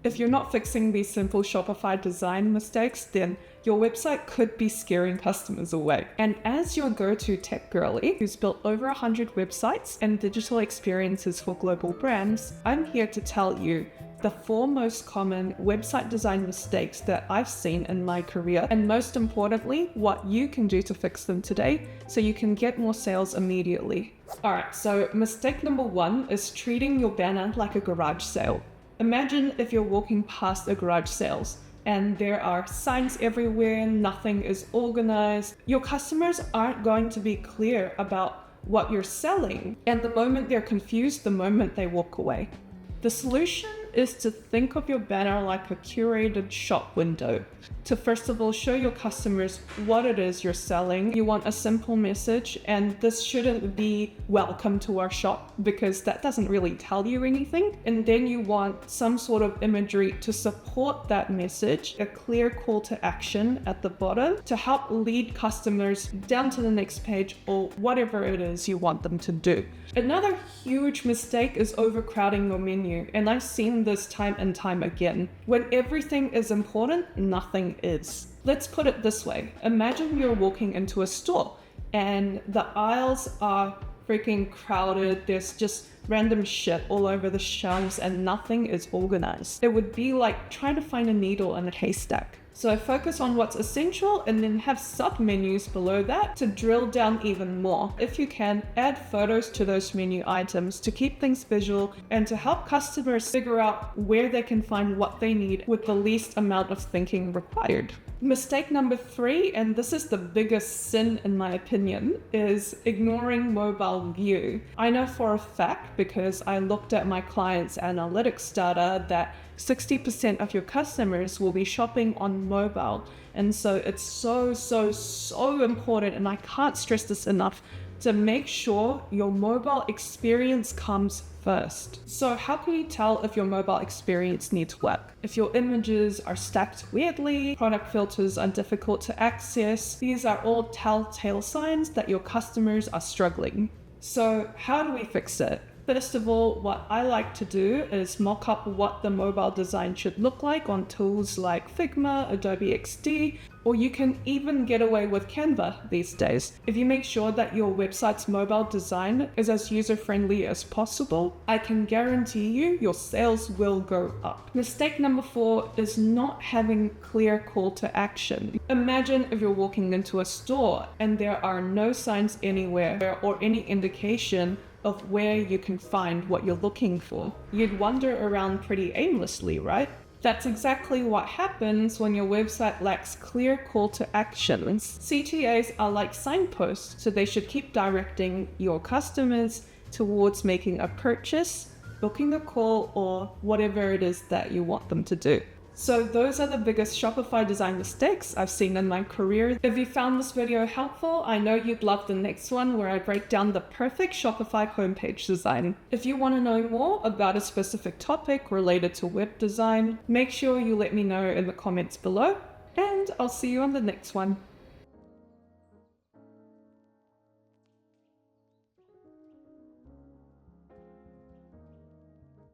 If you're not fixing these simple Shopify design mistakes, then your website could be scaring customers away. And as your go-to tech girly, who's built over 100 websites and digital experiences for global brands, I'm here to tell you the 4 most common website design mistakes that I've seen in my career, and most importantly, what you can do to fix them today so you can get more sales immediately. Alright, so mistake number 1 is treating your banner like a garage sale. Imagine if you're walking past a garage sales and there are signs everywhere, nothing is organized. Your customers aren't going to be clear about what you're selling, and the moment they're confused, the moment they walk away. The solution is to think of your banner like a curated shop window. To first of all show your customers what it is you're selling. You want a simple message, and this shouldn't be welcome to our shop because that doesn't really tell you anything. And then you want some sort of imagery to support that message, a clear call to action at the bottom to help lead customers down to the next page or whatever it is you want them to do. Another huge mistake is overcrowding your menu, and I've seen this time and time again. When everything is important, nothing is. Let's put it this way. Imagine you're walking into a store and the aisles are freaking crowded. There's just random shit all over the shelves and nothing is organized. It would be like trying to find a needle in a haystack. So focus on what's essential and then have sub-menus below that to drill down even more. If you can, add photos to those menu items to keep things visual and to help customers figure out where they can find what they need with the least amount of thinking required. Mistake number 3, and this is the biggest sin in my opinion, is ignoring mobile view. I know for a fact, because I looked at my clients' analytics data, that 60% of your customers will be shopping on mobile. And so it's so important, and I can't stress this enough, to make sure your mobile experience comes first. So how can you tell if your mobile experience needs work? If your images are stacked weirdly, product filters are difficult to access, these are all telltale signs that your customers are struggling. So how do we fix it? First of all, what I like to do is mock up what the mobile design should look like on tools like Figma, Adobe XD, or you can even get away with Canva these days. If you make sure that your website's mobile design is as user-friendly as possible, I can guarantee you your sales will go up. Mistake number 4 is not having clear call to action. Imagine if you're walking into a store and there are no signs anywhere or any indication of where you can find what you're looking for. You'd wander around pretty aimlessly, right? That's exactly what happens when your website lacks clear call to actions. CTAs are like signposts, so they should keep directing your customers towards making a purchase, booking a call, or whatever it is that you want them to do. So those are the biggest Shopify design mistakes I've seen in my career. If you found this video helpful, I know you'd love the next one where I break down the perfect Shopify homepage design. If you want to know more about a specific topic related to web design, make sure you let me know in the comments below, and I'll see you on the next one.